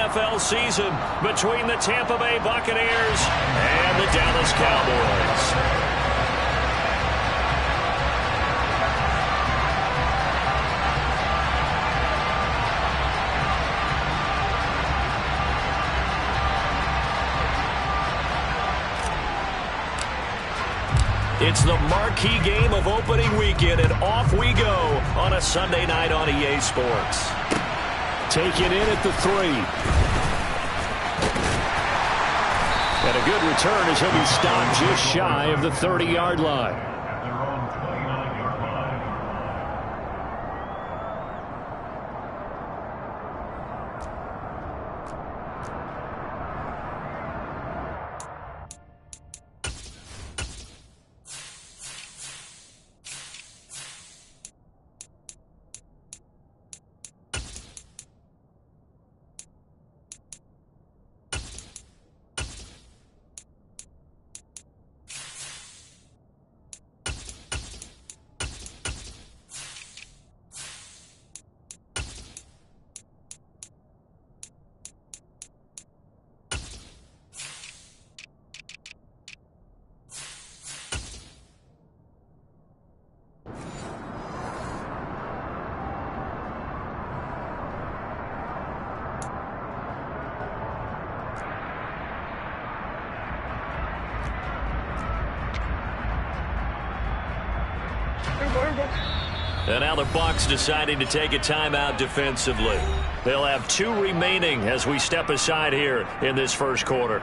NFL season between the Tampa Bay Buccaneers and the Dallas Cowboys. It's the marquee game of opening weekend, and off we go on a Sunday night on EA Sports. Take it in at the 3. And a good return as he'll be stopped just shy of the 30-yard line. And now the Bucs deciding to take a timeout defensively. They'll have 2 remaining as we step aside here in this first quarter.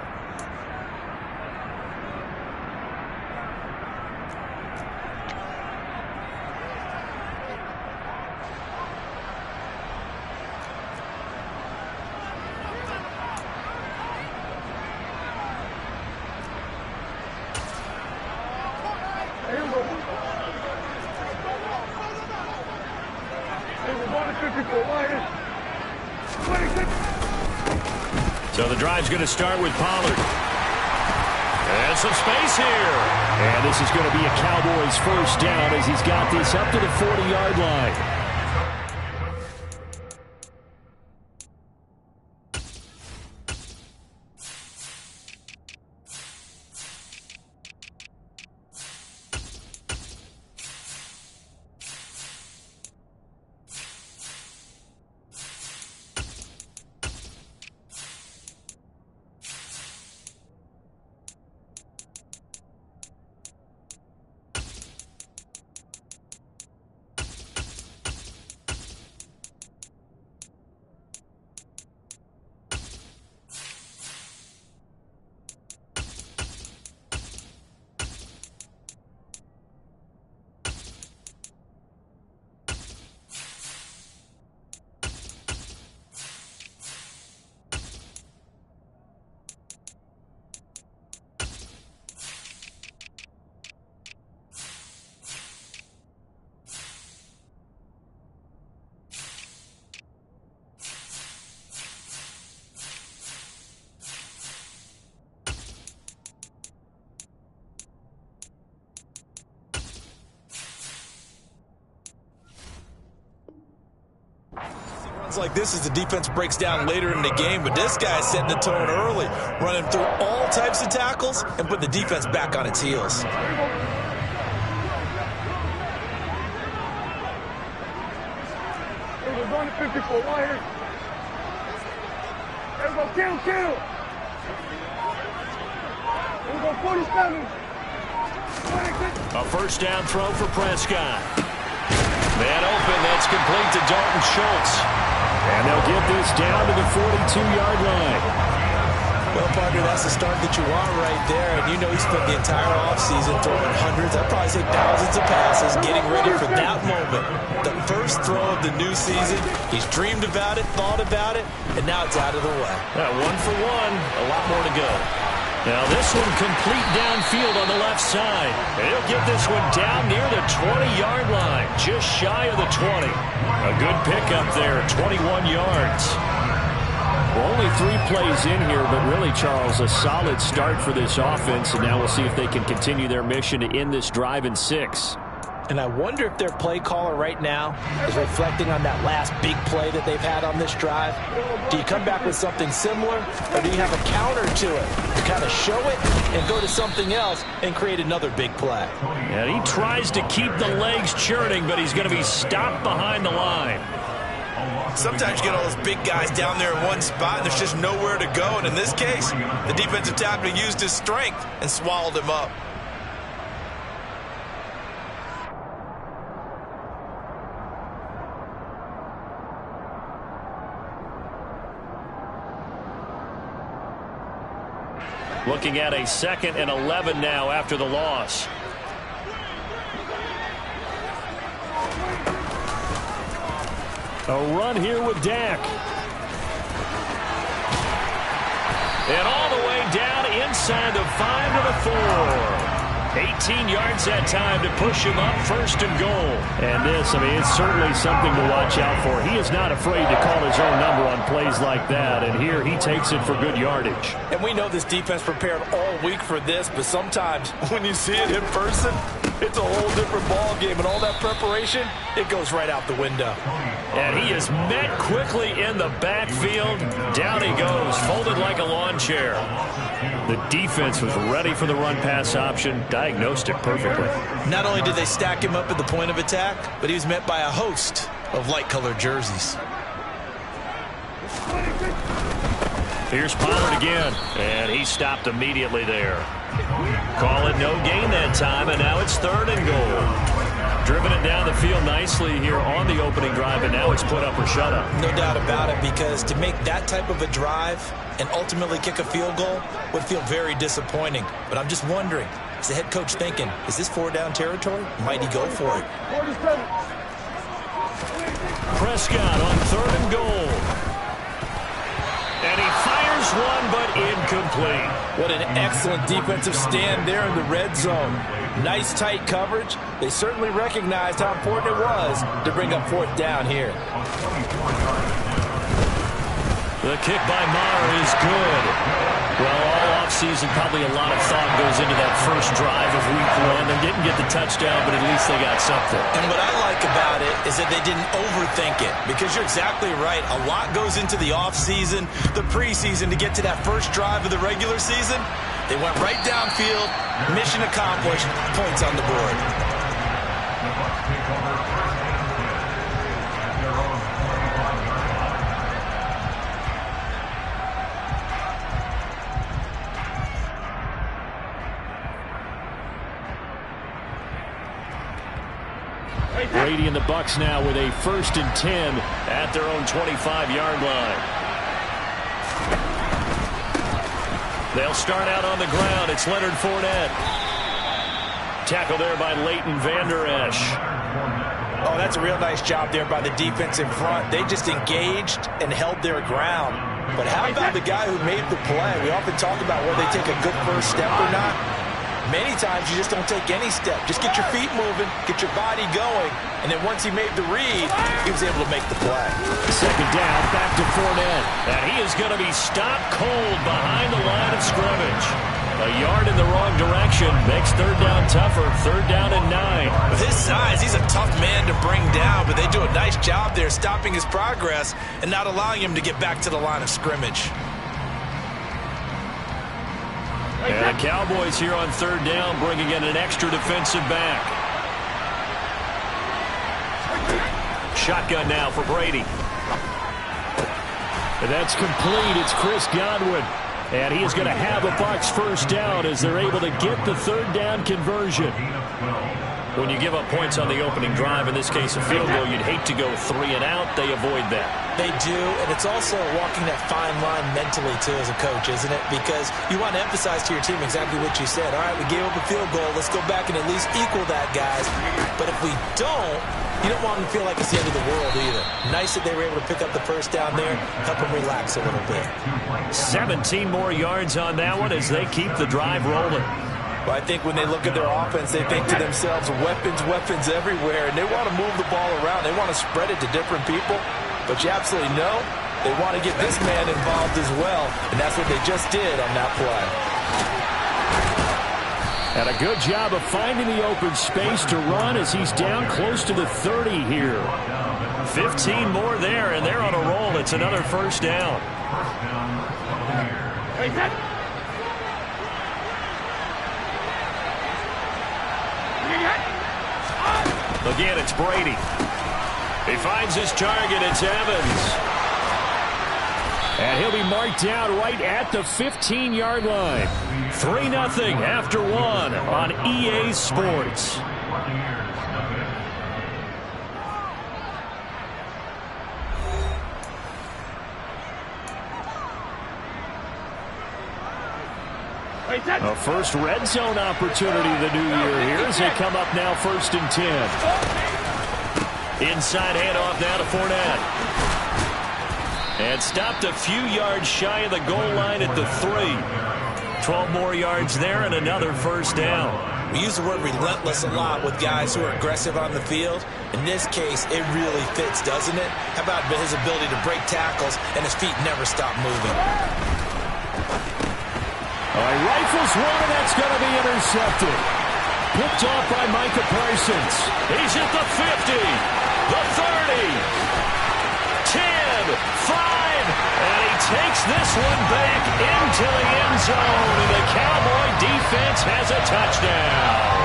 So the drive's going to start with Pollard. And some space here. And this is going to be a Cowboys first down as he's got this up to the 40-yard line. Like this as the defense breaks down later in the game, but this guy's setting the tone early, running through all types of tackles and putting the defense back on its heels. We're going to 54 wire. Everybody kill. We're going 47. A first down throw for Prescott. Man open, that's complete to Dalton Schultz. And they'll get this down to the 42-yard line. Well, partner, that's the start that you want right there. And you know he spent the entire offseason throwing hundreds, I'd probably say thousands of passes, getting ready for that moment. The first throw of the new season. He's dreamed about it, thought about it, and now it's out of the way. 1 for 1, a lot more to go. Now this one complete downfield on the left side. And he'll get this one down near the 20-yard line, just shy of the 20. A good pickup there, 21 yards. Well, only 3 plays in here, but really, Charles, a solid start for this offense. And now we'll see if they can continue their mission to end this drive in 6. And I wonder if their play caller right now is reflecting on that last big play that they've had on this drive. Do you come back with something similar, or do you have a counter to it? You kind of show it and go to something else and create another big play. And he tries to keep the legs churning, but he's going to be stopped behind the line. Sometimes you get all those big guys down there in one spot, and there's just nowhere to go. And in this case, the defensive tackle used his strength and swallowed him up. Looking at a 2nd and 11 now after the loss. A run here with Dak. And all the way down inside the 5 to the 4. 18 yards that time to push him up, 1st and goal. And this, I mean, it's certainly something to watch out for. He is not afraid to call his own number on plays like that, and here he takes it for good yardage. And we know this defense prepared all week for this, but sometimes when you see it in person, it's a whole different ball game, and all that preparation, it goes right out the window. And he is met quickly in the backfield. Down he goes, folded like a lawn chair. The defense was ready for the run-pass option, diagnosed it perfectly. Not only did they stack him up at the point of attack, but he was met by a host of light-colored jerseys. Here's Pollard again, and he stopped immediately there. Call it no gain that time, and now it's 3rd and goal. Driven it down the field nicely here on the opening drive, and now it's put up or shut up. No doubt about it, because to make that type of a drive and ultimately kick a field goal would feel very disappointing. But I'm just wondering, is the head coach thinking, is this 4-down territory? Might he go for it? Prescott on 3rd and goal. And he fires one, but incomplete. What an excellent defensive stand there in the red zone. Nice tight coverage. They certainly recognized how important it was to bring up 4th down here. The kick by Maher is good. Well, all offseason, probably a lot of thought goes into that first drive of week 1. They didn't get the touchdown, but at least they got something. And what I like about it is that they didn't overthink it, because you're exactly right. A lot goes into the offseason, the preseason, to get to that first drive of the regular season. They went right downfield, mission accomplished, points on the board. Brady and the Bucs now with a 1st and 10 at their own 25-yard line. They'll start out on the ground. It's Leonard Fournette. Tackle there by Leighton Vander Esch. Oh, that's a real nice job there by the defense in front. They just engaged and held their ground. But how about the guy who made the play? We often talk about whether they take a good first step or not. Many times you just don't take any step. Just get your feet moving, get your body going, and then once he made the read, he was able to make the play. 2nd down, back to Fournette. And he is going to be stopped cold behind the line of scrimmage. A yard in the wrong direction makes 3rd down tougher. 3rd down and 9. With his size, he's a tough man to bring down, but they do a nice job there stopping his progress and not allowing him to get back to the line of scrimmage. And the Cowboys here on 3rd down, bringing in an extra defensive back. Shotgun now for Brady. And that's complete. It's Chris Godwin. And he is going to have a Bucs 1st down as they're able to get the 3rd down conversion. When you give up points on the opening drive, in this case a field goal, you'd hate to go 3 and out. They avoid that. They do, and it's also walking that fine line mentally, too, as a coach, isn't it? Because you want to emphasize to your team exactly what you said. All right, we gave up a field goal. Let's go back and at least equal that, guys. But if we don't, you don't want them to feel like it's the end of the world either. Nice that they were able to pick up the 1st down there, help them relax a little bit. 17 more yards on that one as they keep the drive rolling. Well, I think when they look at their offense, they think to themselves, weapons, weapons everywhere, and they want to move the ball around. They want to spread it to different people, but you absolutely know they want to get this man involved as well, and that's what they just did on that play. And a good job of finding the open space to run as he's down close to the 30 here. 15 more there, and they're on a roll. It's another first down. Again, it's Brady. He finds his target. It's Evans. And he'll be marked down right at the 15-yard line. 3-0 after one on EA Sports. A first red zone opportunity of the new year here as they come up now 1st and 10. Inside handoff now to Fournette. And stopped a few yards shy of the goal line at the 3. 12 more yards there and another first down. We use the word relentless a lot with guys who are aggressive on the field. In this case, it really fits, doesn't it? How about his ability to break tackles and his feet never stop moving? Rifles one, and that's going to be intercepted. Picked off by Micah Parsons. He's at the 50, the 30, 10, 5, and he takes this one back into the end zone, and the Cowboy defense has a touchdown.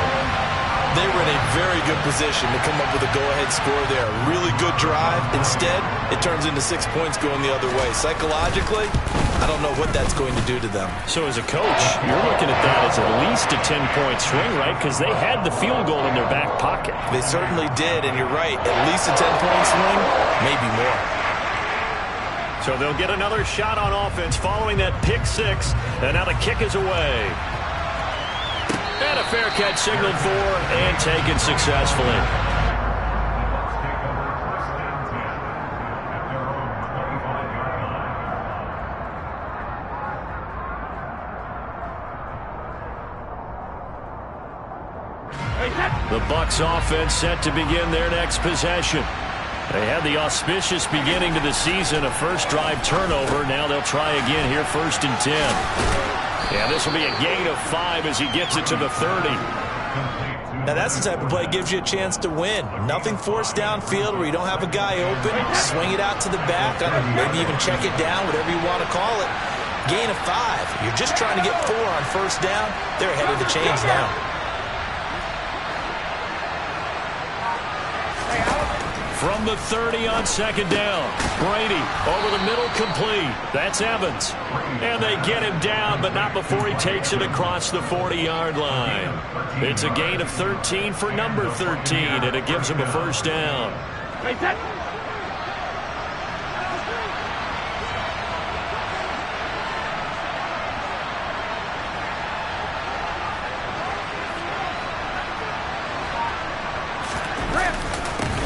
They were in a very good position to come up with a go-ahead score there. A really good drive. Instead, it turns into 6 points going the other way. Psychologically, I don't know what that's going to do to them. So as a coach, you're looking at that as at least a 10-point swing, right? Because they had the field goal in their back pocket. They certainly did, and you're right. At least a 10-point swing, maybe more. So they'll get another shot on offense following that pick 6, and now the kick is away. And a fair catch signaled for and taken successfully. The Bucs offense set to begin their next possession. They had the auspicious beginning to the season, a first drive turnover. Now they'll try again here 1st and 10. Yeah, this will be a gain of 5 as he gets it to the 30. Now that's the type of play that gives you a chance to win. Nothing forced downfield where you don't have a guy open. Swing it out to the back, maybe even check it down, whatever you want to call it. Gain of 5. You're just trying to get 4 on first down. They're ahead of the chains now. From the 30 on 2nd down. Brady over the middle, complete. That's Evans. And they get him down, but not before he takes it across the 40-yard line. It's a gain of 13 for number 13, and it gives him a first down.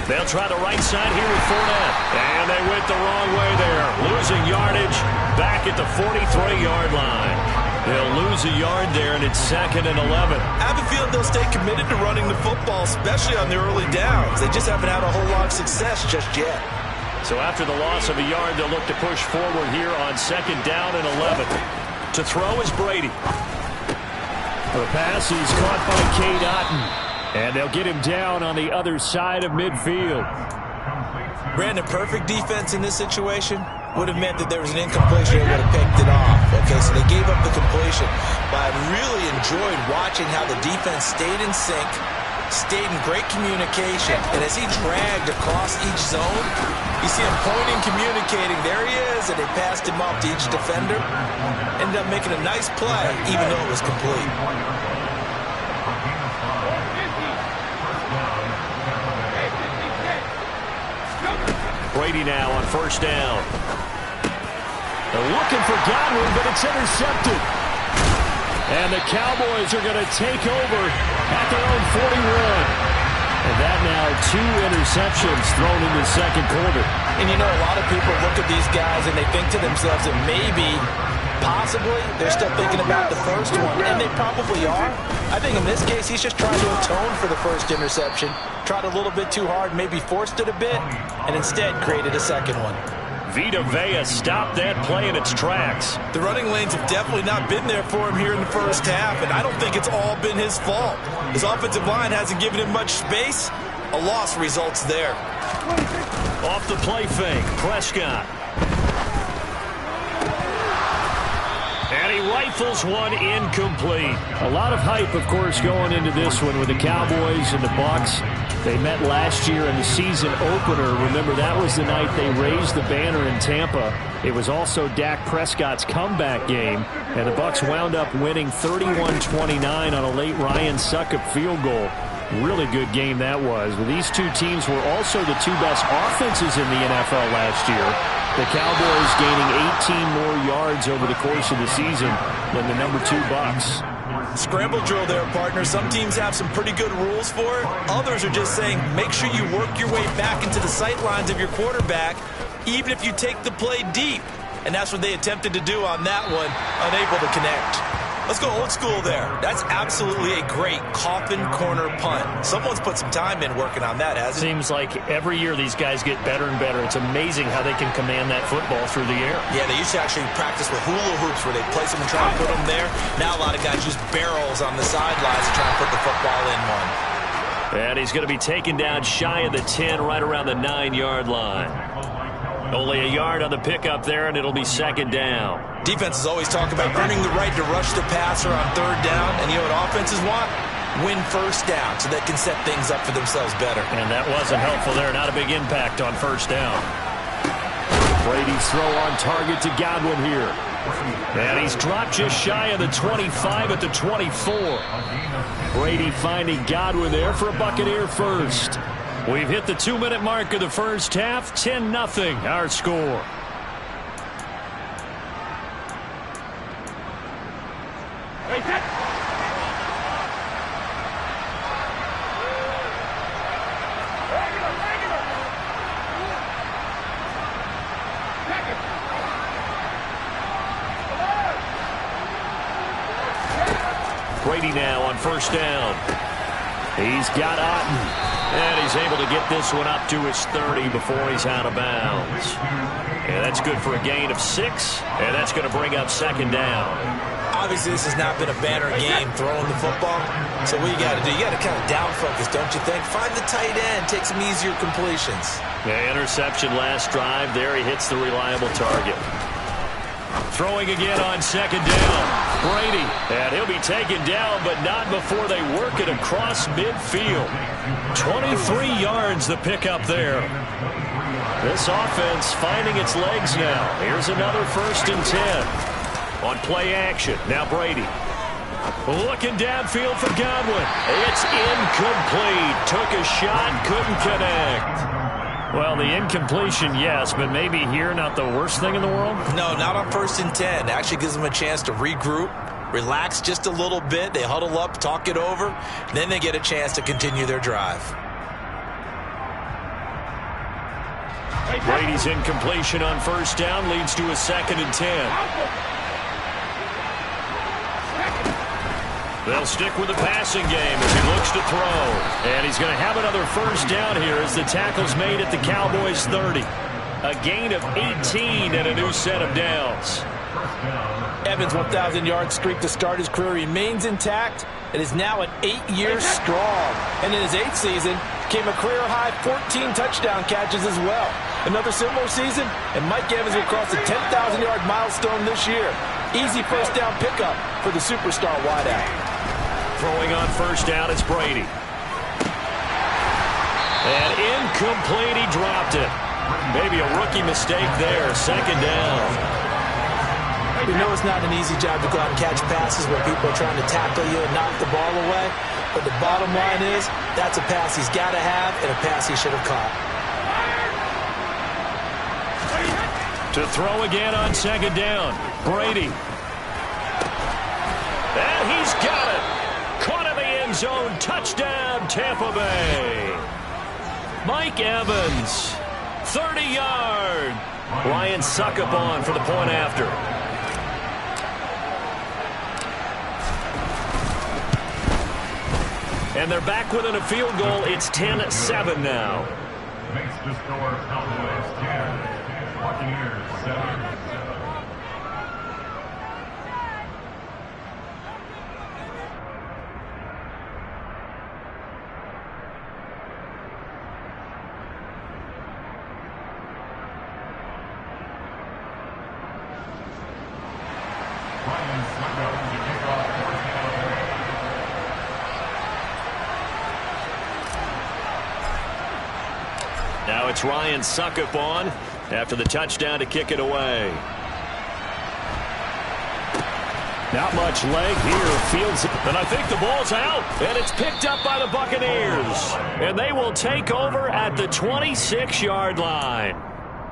They'll try the right side here with Fournette. And they went the wrong way there. Losing yardage back at the 43-yard line. They'll lose a yard there, and it's 2nd and 11. I have a feeling they'll stay committed to running the football, especially on the early downs. They just haven't had a whole lot of success just yet. So after the loss of a yard, they'll look to push forward here on 2nd down and 11. To throw is Brady. The pass is caught by Cade Otton. And they'll get him down on the other side of midfield. Brandon, perfect defense in this situation would have meant that there was an incompletion that would have picked it off. Okay, so they gave up the completion. But I really enjoyed watching how the defense stayed in sync, stayed in great communication. And as he dragged across each zone, you see him pointing, communicating. There he is, and they passed him off to each defender. Ended up making a nice play, even though it was complete. Brady now on 1st down. They're looking for Godwin, but it's intercepted. And the Cowboys are going to take over at their own 41. And that now 2 interceptions thrown in the second quarter. And you know, a lot of people look at these guys and they think to themselves that maybe, possibly, they're still thinking about the first one. And they probably are. I think in this case, he's just trying to atone for the first interception. Tried a little bit too hard, maybe forced it a bit, and instead created a second one. Vita Vea stopped that play in its tracks. The running lanes have definitely not been there for him here in the first half, and I don't think it's all been his fault. His offensive line hasn't given him much space. A loss results there. Off the play fake, Prescott. And he rifles one incomplete. A lot of hype, of course, going into this one with the Cowboys and the Bucs. They met last year in the season opener. Remember, that was the night they raised the banner in Tampa. It was also Dak Prescott's comeback game, and the Bucs wound up winning 31-29 on a late Ryan Succop field goal. Really good game that was. But these two teams were also the two best offenses in the NFL last year. The Cowboys gaining 18 more yards over the course of the season than the number 2 Bucs. Scramble drill there, partner. Some teams have some pretty good rules for it. Others are just saying make sure you work your way back into the sight lines of your quarterback, even if you take the play deep. And that's what they attempted to do on that one, unable to connect. Let's go old school there. That's absolutely a great coffin corner punt. Someone's put some time in working on that, hasn't it? Seems like every year these guys get better and better. It's amazing how they can command that football through the air. Yeah, they used to actually practice with hula hoops where they place them and try to put them there. Now a lot of guys use barrels on the sidelines to try and put the football in one. And he's going to be taken down shy of the 10, right around the 9-yard line. Only a yard on the pickup there, and it'll be second down. Defenses always talk about earning the right to rush the passer on third down, and you know what offenses want? Win first down so they can set things up for themselves better. And that wasn't helpful there. Not a big impact on first down. Brady's throw on target to Godwin here. And he's dropped just shy of the 25 at the 24. Brady finding Godwin there for a Buccaneer first. We've hit the 2-minute mark of the first half. 10-0 our score. Brady now on first down. He's got Otten. And he's able to get this one up to his 30 before he's out of bounds. And that's good for a gain of 6. And that's going to bring up second down. Obviously, this has not been a banner game throwing the football. So what you got to do, you got to kind of down focus, don't you think? Find the tight end, take some easier completions. Yeah, interception last drive. There he hits the reliable target. Throwing again on second down. Brady, and he'll be taken down, but not before they work it across midfield. 23 yards the pickup there. This offense finding its legs now. Here's another 1st and 10. On play action, now Brady. Looking downfield for Godwin. It's incomplete. Took a shot, couldn't connect. Well, the incompletion, yes, but maybe here not the worst thing in the world? No, not on 1st and 10. It actually gives them a chance to regroup, relax just a little bit. They huddle up, talk it over. Then they get a chance to continue their drive. Brady's incompletion on first down leads to a 2nd and 10. They'll stick with the passing game as he looks to throw. And he's going to have another first down here as the tackle's made at the Cowboys' 30. A gain of 18 and a new set of downs. Evans' 1,000-yard streak to start his career remains intact and is now at 8 years strong. And in his 8th season, came a career-high 14 touchdown catches as well. Another similar season, and Mike Evans will cross the 10,000-yard milestone this year. Easy first down pickup for the superstar wideout. Throwing on first down, it's Brady. And incomplete, he dropped it. Maybe a rookie mistake there, 2nd down. We know it's not an easy job to go out and catch passes where people are trying to tackle you and knock the ball away. But the bottom line is, that's a pass he's got to have and a pass he should have caught. To throw again on 2nd down, Brady. And he's got it. Caught in the end zone. Touchdown, Tampa Bay. Mike Evans, 30-yard. Ryan Succop on for the point after. And they're back within a field goal. It's 10-7 now. Makes the score Cowboys 10. Now it's Ryan Suckup on after the touchdown to kick it away. Not much leg here. Fields it. And I think the ball's out. And it's picked up by the Buccaneers. And they will take over at the 26-yard line.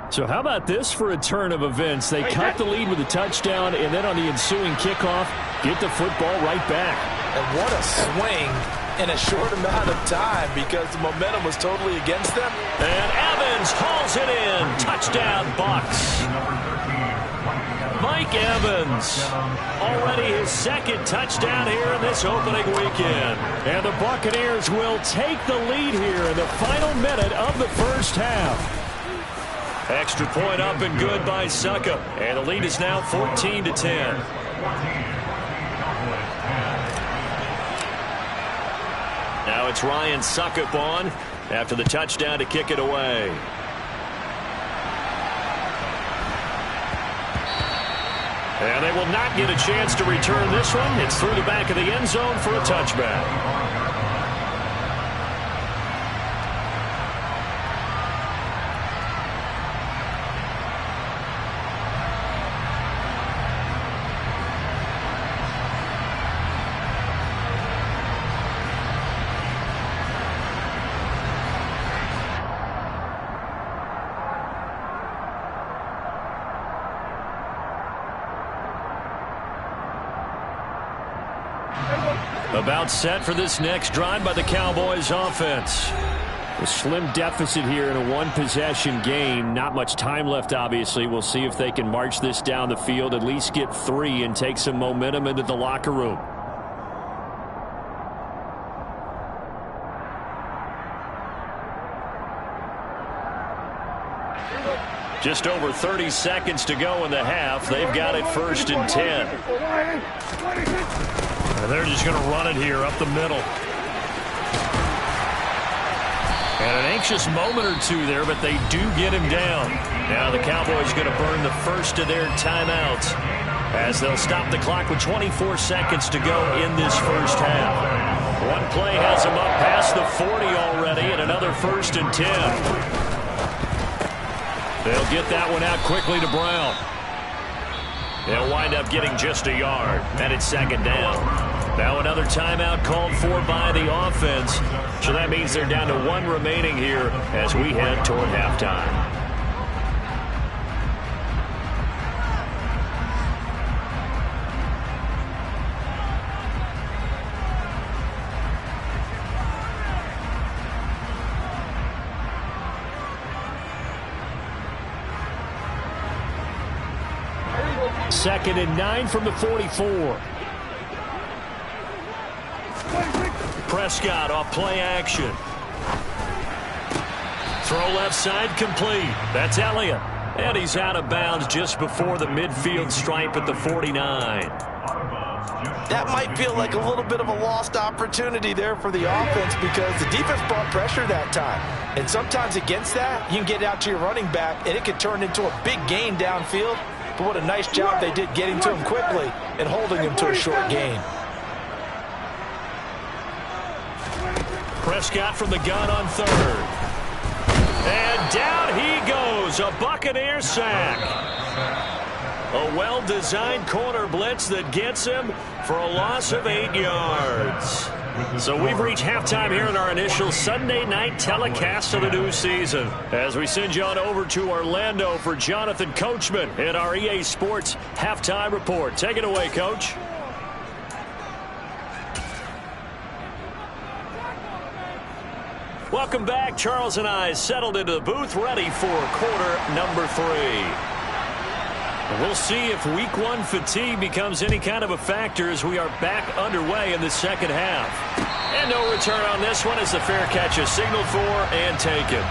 So how about this for a turn of events? They cut the lead with a touchdown, and then on the ensuing kickoff, get the football right back. And what a swing in a short amount of time because the momentum was totally against them. And Evans hauls it in. Touchdown, Bucs. Mike Evans, already his second touchdown here in this opening weekend. And the Buccaneers will take the lead here in the final minute of the first half. Extra point up and good by Suckup. And the lead is now 14-10. Now it's Ryan Suckup on after the touchdown to kick it away. And they will not get a chance to return this one. It's through the back of the end zone for a touchback. About set for this next drive by the Cowboys offense. A slim deficit here in a one-possession game. Not much time left, obviously. We'll see if they can march this down the field, at least get 3 and take some momentum into the locker room. Just over 30 seconds to go in the half. They've got it 1st and 10. And they're just going to run it here up the middle. And an anxious moment or two there, but they do get him down. Now the Cowboys going to burn the first of their timeouts as they'll stop the clock with 24 seconds to go in this first half. One play has them up past the 40 already, and another 1st and 10. They'll get that one out quickly to Brown. They'll wind up getting just a yard, and it's 2nd down. Now another timeout called for by the offense. So that means they're down to 1 remaining here as we head toward halftime. Second and 9 from the 44. Prescott off play action. Throw left side complete. That's Elliott. And he's out of bounds just before the midfield stripe at the 49. That might feel like a little bit of a lost opportunity there for the offense because the defense brought pressure that time. And sometimes against that, you can get out to your running back, and it can turn into a big gain downfield. But what a nice job they did getting to him quickly and holding him to a short gain. Prescott from the gun on 3rd. And down he goes. A Buccaneer sack. A well-designed corner blitz that gets him for a loss of 8 yards. So we've reached halftime here in our initial Sunday night telecast of the new season. As we send you on over to Orlando for Jonathan Coachman in our EA Sports halftime report. Take it away, Coach. Welcome back. Charles and I settled into the booth, ready for quarter number 3. We'll see if week 1 fatigue becomes any kind of a factor as we are back underway in the second half. And no return on this one as the fair catch is signaled for and taken.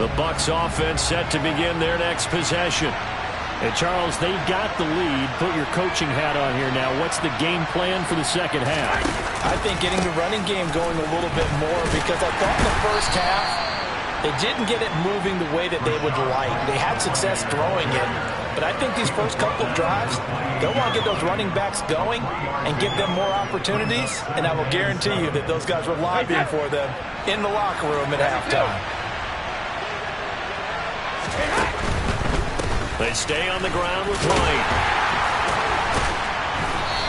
The Bucs offense set to begin their next possession. And Charles, they've got the lead. Put your coaching hat on here now. What's the game plan for the second half? I think getting the running game going a little bit more, because I thought in the first half they didn't get it moving the way that they would like. They had success throwing it, but I think these first couple of drives, they'll want to get those running backs going and give them more opportunities, and I will guarantee you that those guys were lobbying for them in the locker room at halftime. They stay on the ground with White.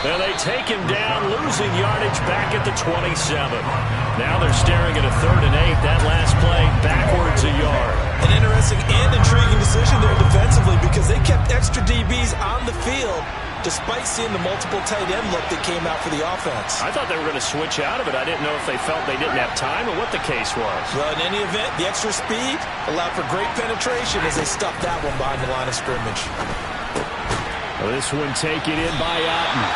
And they take him down, losing yardage back at the 27. Now they're staring at a 3rd and 8. That last play, backwards a yard. An interesting and intriguing decision there defensively, because they kept extra DBs on the field despite seeing the multiple tight end look that came out for the offense. I thought they were going to switch out of it. I didn't know if they felt they didn't have time or what the case was. Well, in any event, the extra speed allowed for great penetration as they stuffed that one behind the line of scrimmage. Well, this one taken in by Otten.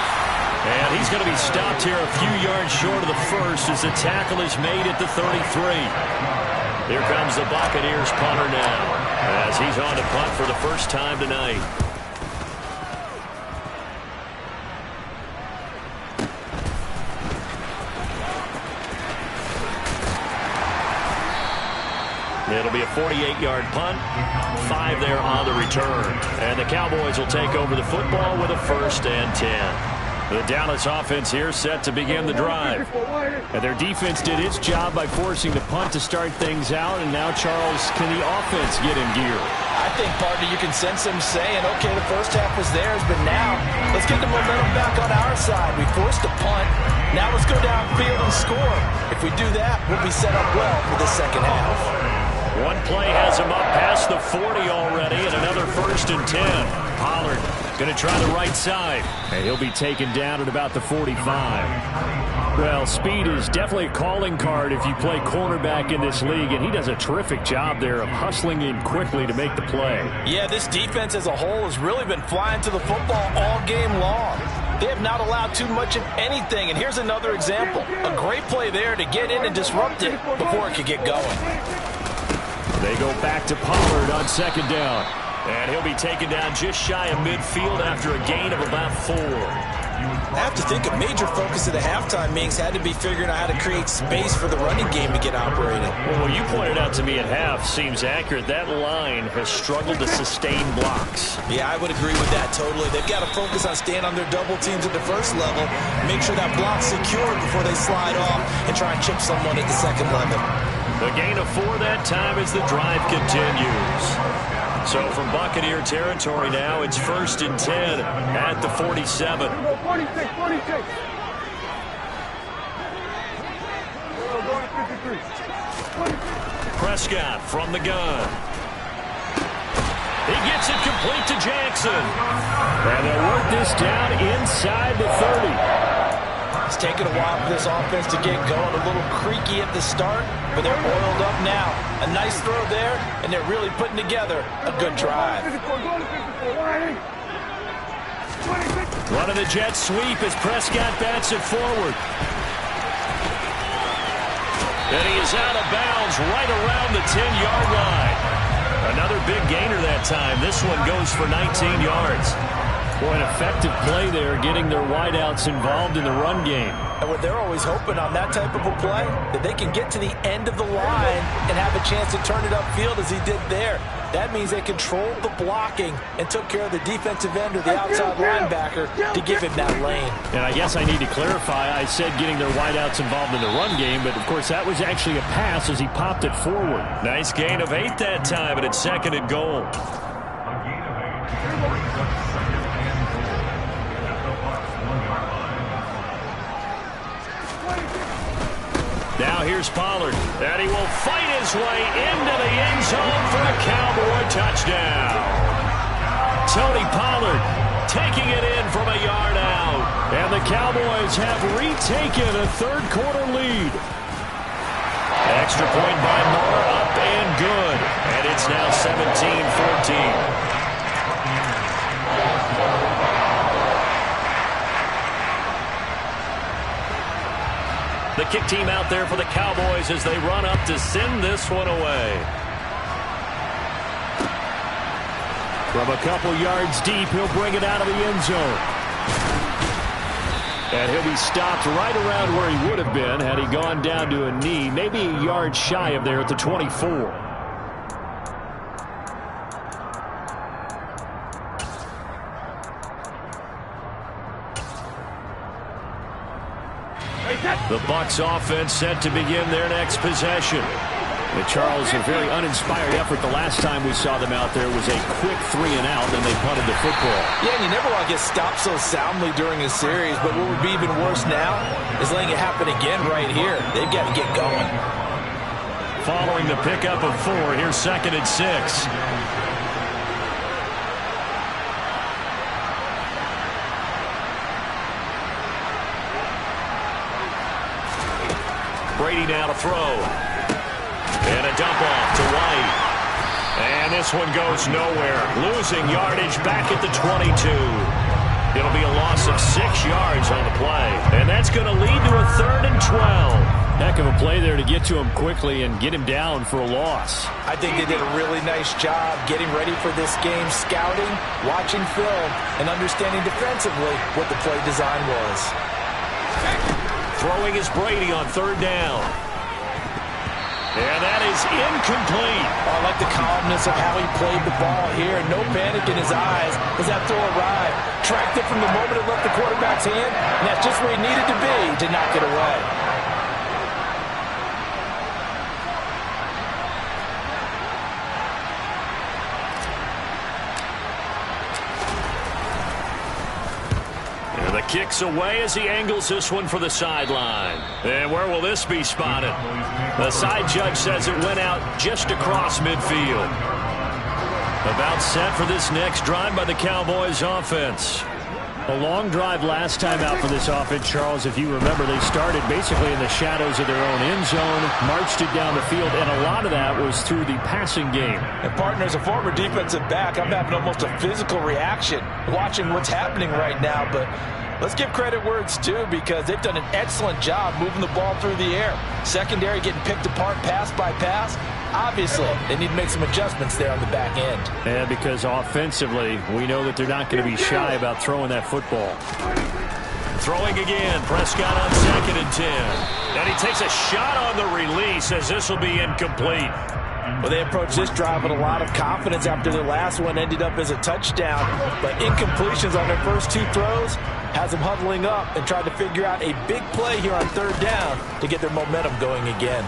And he's going to be stopped here a few yards short of the first as the tackle is made at the 33. Here comes the Buccaneers punter now as he's on to punt for the first time tonight. It'll be a 48-yard punt, 5 there on the return. And the Cowboys will take over the football with a 1st and 10. The Dallas offense here set to begin the drive. And their defense did its job by forcing the punt to start things out. And now, Charles, can the offense get in gear? I think, partner, you can sense them saying, okay, the first half was theirs, but now let's get the momentum back on our side. We forced a punt. Now let's go downfield and score. If we do that, we'll be set up well for the second half. One play has him up past the 40 already, and another 1st and 10. Pollard going to try the right side. And he'll be taken down at about the 45. Well, speed is definitely a calling card if you play cornerback in this league, and he does a terrific job there of hustling in quickly to make the play. Yeah, this defense as a whole has really been flying to the football all game long. They have not allowed too much of anything, and here's another example. A great play there to get in and disrupt it before it could get going. They go back to Pollard on 2nd down. And he'll be taken down just shy of midfield after a gain of about 4. I have to think a major focus of the halftime meetings had to be figuring out how to create space for the running game to get operated. Well, what you pointed out to me at half seems accurate. That line has struggled to sustain blocks. Yeah, I would agree with that totally. They've got to focus on staying on their double teams at the first level, make sure that block's secured before they slide off and try and chip someone at the second level. The gain of 4 that time as the drive continues. So from Buccaneer territory now, it's 1st and 10 at the 47. 46. Prescott from the gun. He gets it complete to Jackson. And they'll work this down inside the 30. It's taken a while for this offense to get going. A little creaky at the start, but they're oiled up now. A nice throw there, and they're really putting together a good drive. Running the jet sweep as Prescott bats it forward. And he is out of bounds right around the 10-yard line. Another big gainer that time. This one goes for 19 yards. Boy, an effective play there, getting their wideouts involved in the run game. And what they're always hoping on that type of a play, that they can get to the end of the line and have a chance to turn it upfield as he did there. That means they controlled the blocking and took care of the defensive end or the outside linebacker to give him that lane. And I guess I need to clarify, I said getting their wideouts involved in the run game, but of course that was actually a pass as he popped it forward. Nice gain of 8 that time, and it's 2nd and goal. Now here's Pollard, and he will fight his way into the end zone for a Cowboy touchdown. Tony Pollard taking it in from a yard out. And the Cowboys have retaken a third-quarter lead. Extra point by Moore, up and good. And it's now 17-14. The kick team out there for the Cowboys as they run up to send this one away. From a couple yards deep, he'll bring it out of the end zone. And he'll be stopped right around where he would have been had he gone down to a knee, maybe a yard shy of there at the 24. The Bucs offense set to begin their next possession. And Charles, a very uninspired effort the last time we saw them out there was a quick 3-and-out, and they punted the football. Yeah, and you never want to get stopped so soundly during a series, but what would be even worse now is letting it happen again right here. They've got to get going. Following the pickup of 4, here's 2nd and 6. Brady now to throw. And a dump off to White. And this one goes nowhere. Losing yardage back at the 22. It'll be a loss of 6 yards on the play. And that's going to lead to a 3rd and 12. Heck of a play there to get to him quickly and get him down for a loss. I think they did a really nice job getting ready for this game, scouting, watching film, and understanding defensively what the play design was. Throwing is Brady on 3rd down. And that is incomplete. Oh, I like the calmness of how he played the ball here. No panic in his eyes as that throw arrived. Tracked it from the moment it left the quarterback's hand, and that's just where he needed to be to knock it away. And the kick's away as he angles this one for the sideline. And where will this be spotted? The side judge says it went out just across midfield. About set for this next drive by the Cowboys offense. A long drive last time out for this offense, Charles. If you remember, they started basically in the shadows of their own end zone, marched it down the field, and a lot of that was through the passing game. And partner, as a former defensive back, I'm having almost a physical reaction watching what's happening right now. But let's give credit where it's due, because they've done an excellent job moving the ball through the air. Secondary getting picked apart pass by pass. Obviously, they need to make some adjustments there on the back end. And because offensively, we know that they're not going to be shy about throwing that football. Throwing again, Prescott on 2nd and 10. And he takes a shot on the release as this will be incomplete. Well, they approached this drive with a lot of confidence after their last one ended up as a touchdown. But incompletions on their first 2 throws has them huddling up and trying to figure out a big play here on 3rd down to get their momentum going again.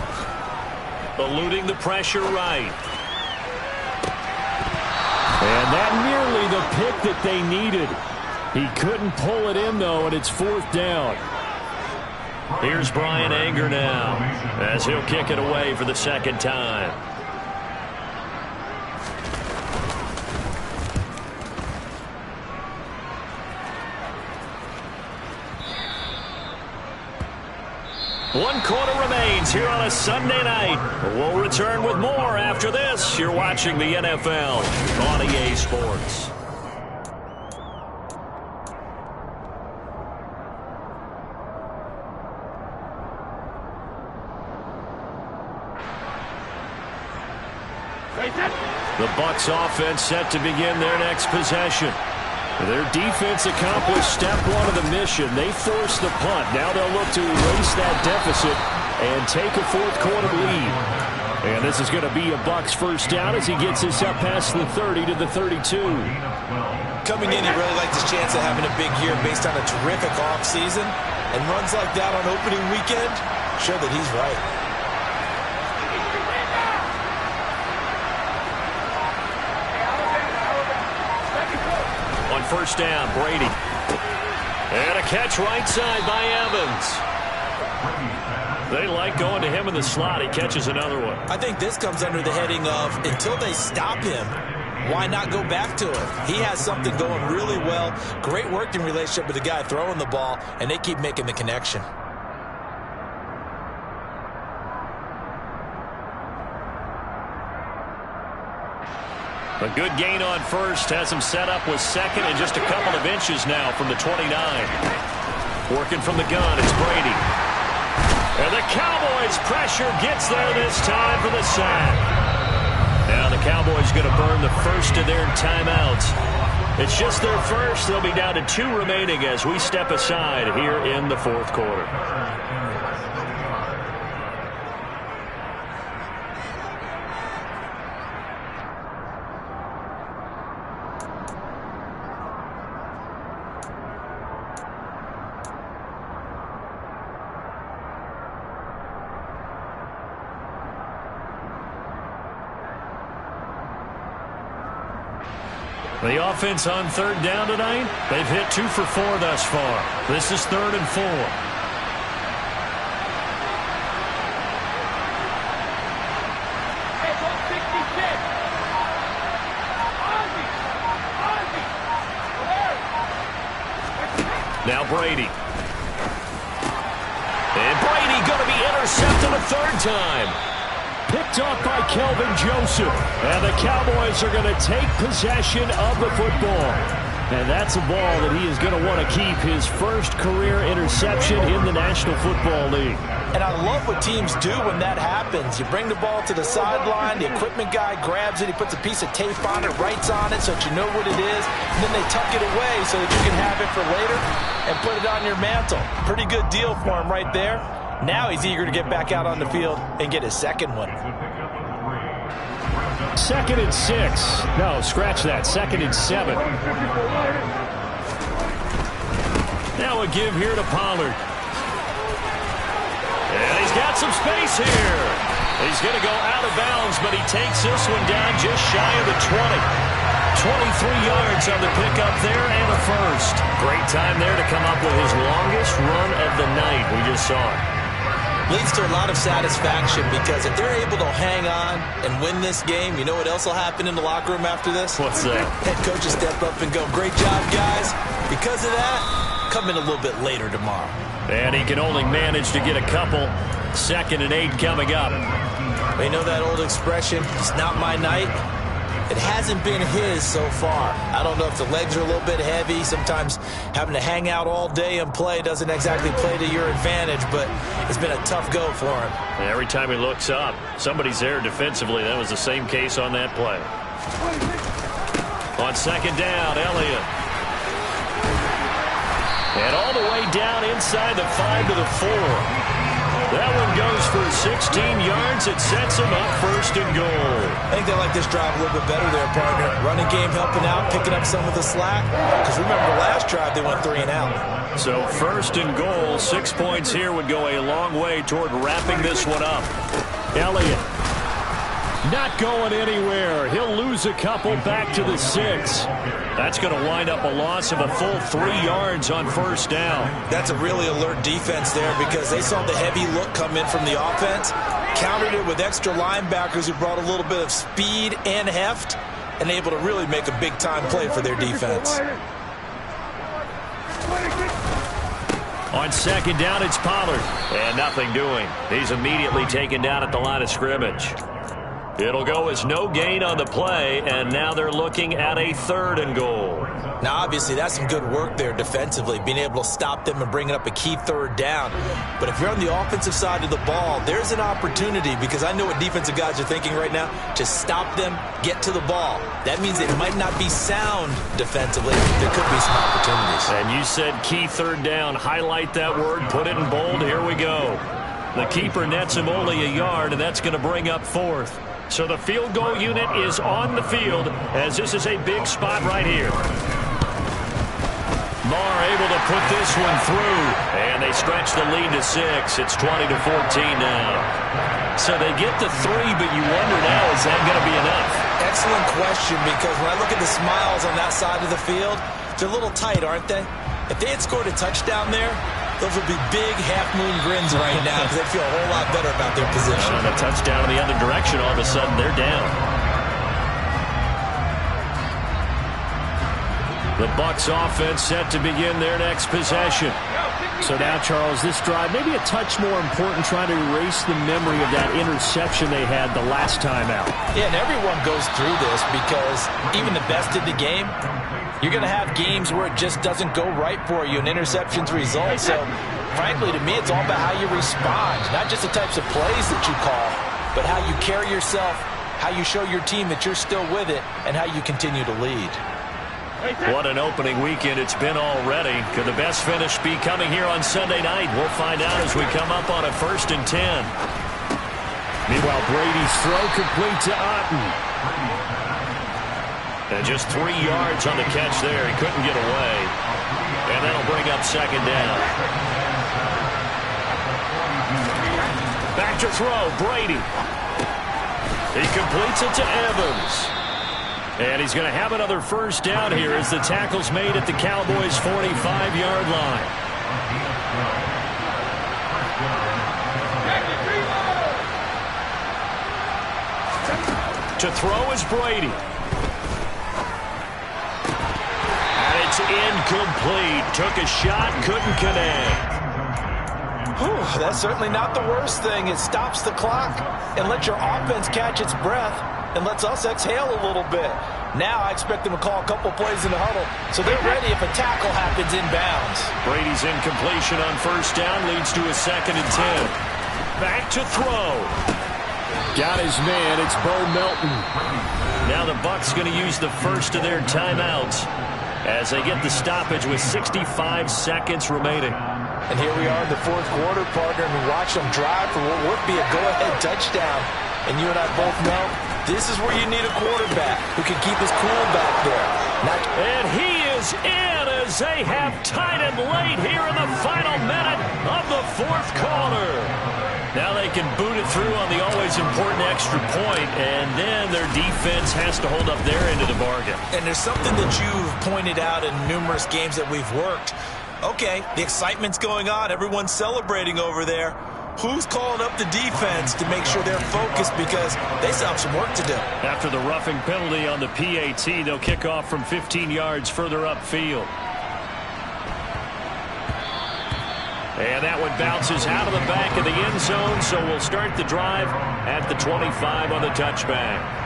Eluding the pressure right. And that nearly the pick that they needed. He couldn't pull it in, though, and it's 4th down. Here's Brian Anger now as he'll kick it away for the 2nd time. One quarter remains here on a Sunday night. We'll return with more after this. You're watching the NFL on EA Sports. The Bucs offense set to begin their next possession. Their defense accomplished step 1 of the mission. They forced the punt. Now they'll look to erase that deficit and take a 4th quarter lead. And this is going to be a Bucs 1st down as he gets this up past the 30 to the 32. Coming in, he really liked his chance of having a big year based on a terrific offseason. And runs like that on opening weekend show that he's right. On 1st down, Brady. And a catch right side by Evans. They like going to him in the slot. He catches another one. I think this comes under the heading of, until they stop him, why not go back to him? He has something going really well. Great working relationship with the guy throwing the ball, and they keep making the connection. A good gain on 1st has him set up with 2nd and just a couple of inches now from the 29. Working from the gun, it's Brady. And the Cowboys pressure gets there this time for the sack. Now the Cowboys going to burn the first of their timeouts. It's just their first. They'll be down to 2 remaining as we step aside here in the fourth quarter. The offense on third down tonight, they've hit 2 for 4 thus far. This is 3rd and 4. Now Brady. And Brady going to be intercepted a 3rd time. Picked off by Kelvin Joseph. And the Cowboys are going to take possession of the football. And that's a ball that he is going to want to keep, his first career interception in the National Football League. And I love what teams do when that happens. You bring the ball to the sideline, the equipment guy grabs it, he puts a piece of tape on it, writes on it so that you know what it is, and then they tuck it away so that you can have it for later and put it on your mantle. Pretty good deal for him right there. Now he's eager to get back out on the field and get his second one. 2nd and 6. No, scratch that. 2nd and 7. Now a give here to Pollard. And he's got some space here. He's going to go out of bounds, but he takes this one down just shy of the 20. 23 yards on the pickup there and a first. Great time there to come up with his longest run of the night. We just saw it. Leads to a lot of satisfaction because if they're able to hang on and win this game, you know what else will happen in the locker room after this? What's that? Head coach will step up and go, great job, guys. Because of that, come in a little bit later tomorrow. And he can only manage to get a couple. 2nd and 8 coming up. You know that old expression, it's not my night? It hasn't been his so far. I don't know if the legs are a little bit heavy. Sometimes having to hang out all day and play doesn't exactly play to your advantage, but it's been a tough go for him. Every time he looks up, somebody's there defensively. That was the same case on that play. On 2nd down, Elliott. And all the way down inside the 5 to the 4. That one goes for 16 yards. It sets him up 1st and goal. I think they like this drive a little bit better there, partner. Running game helping out, picking up some of the slack. Because remember the last drive, they went 3 and out. So 1st and goal, 6 points here would go a long way toward wrapping this one up. Elliott not going anywhere. He'll lose a couple back to the 6. That's going to wind up a loss of a full 3 yards on 1st down. That's a really alert defense there because they saw the heavy look come in from the offense, countered it with extra linebackers who brought a little bit of speed and heft, and able to really make a big-time play for their defense. On 2nd down, it's Pollard. And nothing doing. He's immediately taken down at the line of scrimmage. It'll go as no gain on the play, and now they're looking at a 3rd and goal. Now, obviously, that's some good work there defensively, being able to stop them and bringing up a key 3rd down. But if you're on the offensive side of the ball, there's an opportunity, because I know what defensive guys are thinking right now. Just stop them, get to the ball. That means it might not be sound defensively. There could be some opportunities. And you said key 3rd down. Highlight that word, put it in bold. Here we go. The keeper nets him only a yard, and that's going to bring up 4th. So the field goal unit is on the field as this is a big spot right here. Marr able to put this one through, and they stretch the lead to 6. It's 20-14 now. So they get the 3, but you wonder now, is that going to be enough? Excellent question, because when I look at the smiles on that side of the field, they're a little tight, aren't they? If they had scored a touchdown there, those would be big half-moon grins right now because they feel a whole lot better about their position. And a touchdown in the other direction, all of a sudden they're down. The Bucs offense set to begin their next possession. So now, Charles, this drive maybe a touch more important, trying to erase the memory of that interception they had the last time out. Yeah, and everyone goes through this because even the best in the game, you're going to have games where it just doesn't go right for you and interceptions result. So, frankly, to me, it's all about how you respond. Not just the types of plays that you call, but how you carry yourself, how you show your team that you're still with it, and how you continue to lead. What an opening weekend it's been already. Could the best finish be coming here on Sunday night? We'll find out as we come up on a 1st and 10. Meanwhile, Brady's throw complete to Otten. And just 3 yards on the catch there. He couldn't get away. And that'll bring up 2nd down. Back to throw, Brady. He completes it to Evans. And he's going to have another 1st down here as the tackle's made at the Cowboys' 45-yard line. To throw is Brady. And it's incomplete. Took a shot, couldn't connect. Whew, that's certainly not the worst thing. It stops the clock and lets your offense catch its breath and lets us exhale a little bit. Now I expect them to call a couple plays in the huddle, so they're ready if a tackle happens inbounds. Brady's incompletion on 1st down leads to a 2nd and 10. Back to throw. Got his man. It's Bo Melton. Now the Bucs going to use the first of their timeouts as they get the stoppage with 65 seconds remaining. And here we are in the 4th quarter, partner, and we watch them drive for what would be a go-ahead touchdown. And you and I both know this is where you need a quarterback who can keep his cool back there. And he is in as they have tied it late here in the final minute of the 4th quarter. Now they can boot it through on the always important extra point, and then their defense has to hold up their end of the bargain. And there's something that you've pointed out in numerous games that we've worked. Okay, the excitement's going on. Everyone's celebrating over there. Who's calling up the defense to make sure they're focused because they still have some work to do? After the roughing penalty on the PAT, they'll kick off from 15 yards further upfield. And that one bounces out of the back of the end zone, so we'll start the drive at the 25 on the touchback.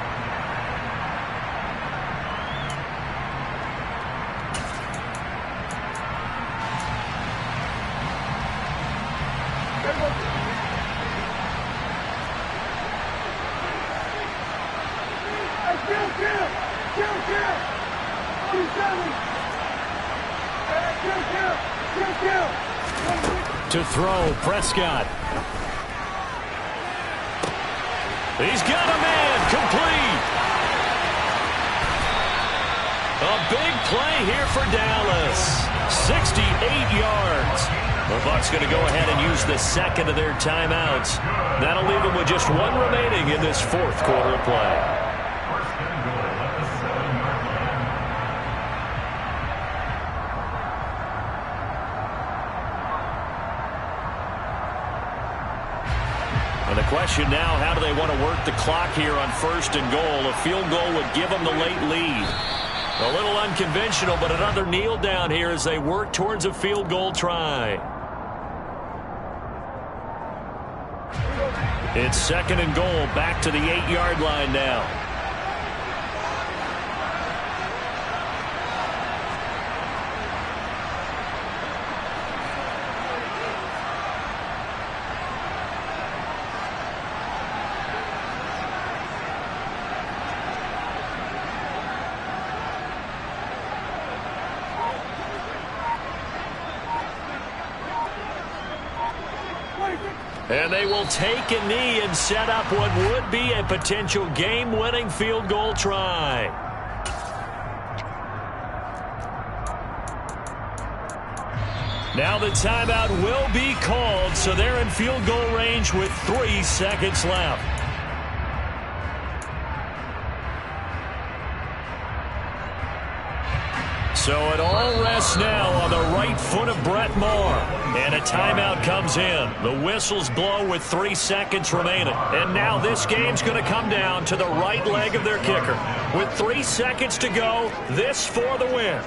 To throw, Prescott. He's got a man, complete. A big play here for Dallas. 68 yards. The Bucs going to go ahead and use the 2nd of their timeouts. That'll leave them with just 1 remaining in this 4th quarter of play. And the question now, how do they want to work the clock here on 1st and goal? A field goal would give them the late lead. A little unconventional, but another kneel down here as they work towards a field goal try. It's 2nd and goal, back to the 8-yard line now. And they will take a knee and set up what would be a potential game-winning field goal try. Now the timeout will be called, so they're in field goal range with 3 seconds left. So it all rests now on the right foot of Brett Maher. And a timeout comes in. The whistles blow with 3 seconds remaining. And now this game's going to come down to the right leg of their kicker. With 3 seconds to go, this for the win.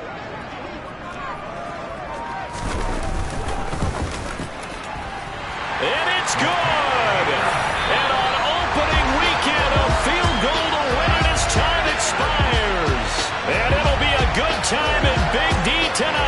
And it's good! And on opening weekend, a field goal to win it as time expires. And it'll be a good time in Big D tonight.